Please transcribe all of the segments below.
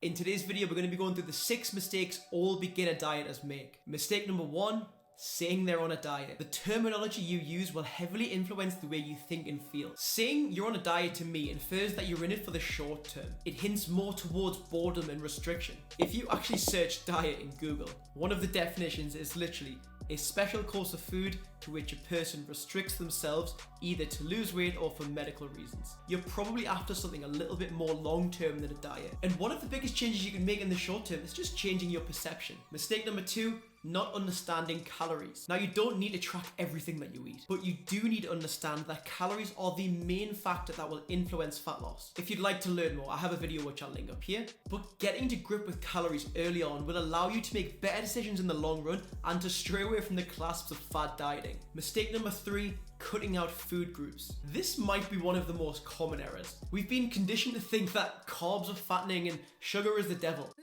In today's video, we're going to be going through the 6 mistakes all beginner dieters make. Mistake number 1, saying they're on a diet. The terminology you use will heavily influence the way you think and feel. Saying you're on a diet to me infers that you're in it for the short term. It hints more towards boredom and restriction. If you actually search diet in Google, one of the definitions is literally a special course of food to which a person restricts themselves either to lose weight or for medical reasons. You're probably after something a little bit more long-term than a diet. And one of the biggest changes you can make in the short term is just changing your perception. Mistake number 2, not understanding calories. Now, you don't need to track everything that you eat, but you do need to understand that calories are the main factor that will influence fat loss. If you'd like to learn more, I have a video which I'll link up here. But getting to grip with calories early on will allow you to make better decisions in the long run and to stray away from the clasps of fad dieting. Mistake number 3, cutting out food groups. This might be one of the most common errors. We've been conditioned to think that carbs are fattening and sugar is the devil.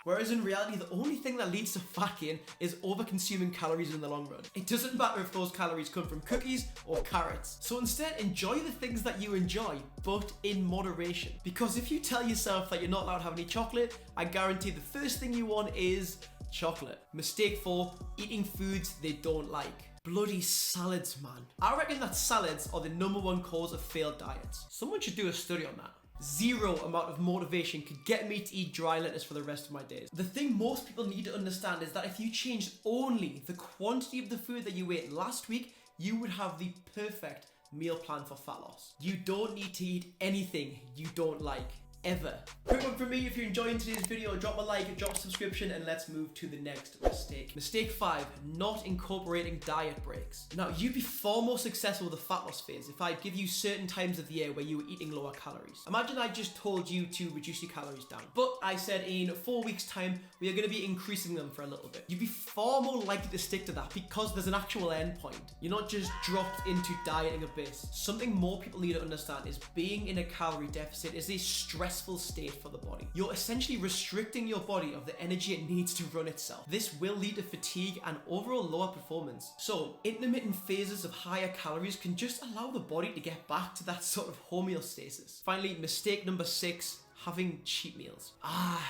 Whereas in reality, the only thing that leads to fat gain is over-consuming calories in the long run. It doesn't matter if those calories come from cookies or carrots. So instead, enjoy the things that you enjoy, but in moderation. Because if you tell yourself that you're not allowed to have any chocolate, I guarantee the first thing you want is chocolate. Mistake 4, eating foods they don't like. Bloody salads, man. I reckon that salads are the #1 cause of failed diets. Someone should do a study on that. Zero amount of motivation could get me to eat dry lettuce for the rest of my days. The thing most people need to understand is that if you changed only the quantity of the food that you ate last week, you would have the perfect meal plan for fat loss. You don't need to eat anything you don't like. Ever. Quick one from me, if you're enjoying today's video, drop a like, drop a subscription, and let's move to the next mistake. Mistake 5, not incorporating diet breaks. Now, you'd be far more successful with the fat loss phase if I give you certain times of the year where you were eating lower calories. Imagine I just told you to reduce your calories down, but I said in 4 weeks' time, we are going to be increasing them for a little bit. You'd be far more likely to stick to that because there's an actual end point. You're not just dropped into dieting abyss. Something more people need to understand is being in a calorie deficit is a stressful state for the body. You're essentially restricting your body of the energy it needs to run itself. This will lead to fatigue and overall lower performance. So intermittent phases of higher calories can just allow the body to get back to that sort of homeostasis. Finally, mistake number 6, having cheat meals.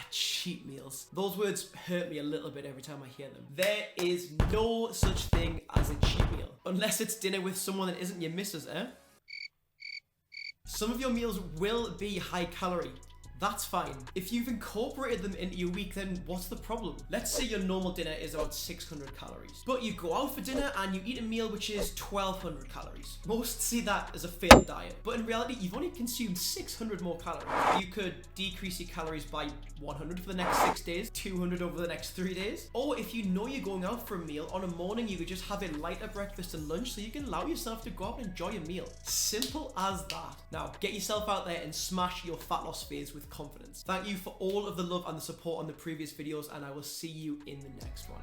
Cheat meals. Those words hurt me a little bit every time I hear them. There is no such thing as a cheat meal. Unless it's dinner with someone that isn't your missus, eh? Some of your meals will be high calorie. That's fine. If you've incorporated them into your week, then what's the problem? Let's say your normal dinner is about 600 calories, but you go out for dinner and you eat a meal which is 1200 calories. Most see that as a failed diet, but in reality, you've only consumed 600 more calories. You could decrease your calories by 100 for the next 6 days, 200 over the next 3 days. Or if you know you're going out for a meal, on a morning you could just have a lighter breakfast and lunch so you can allow yourself to go out and enjoy a meal. Simple as that. Now, get yourself out there and smash your fat loss phase with confidence. Thank you for all of the love and the support on the previous videos, and I will see you in the next one.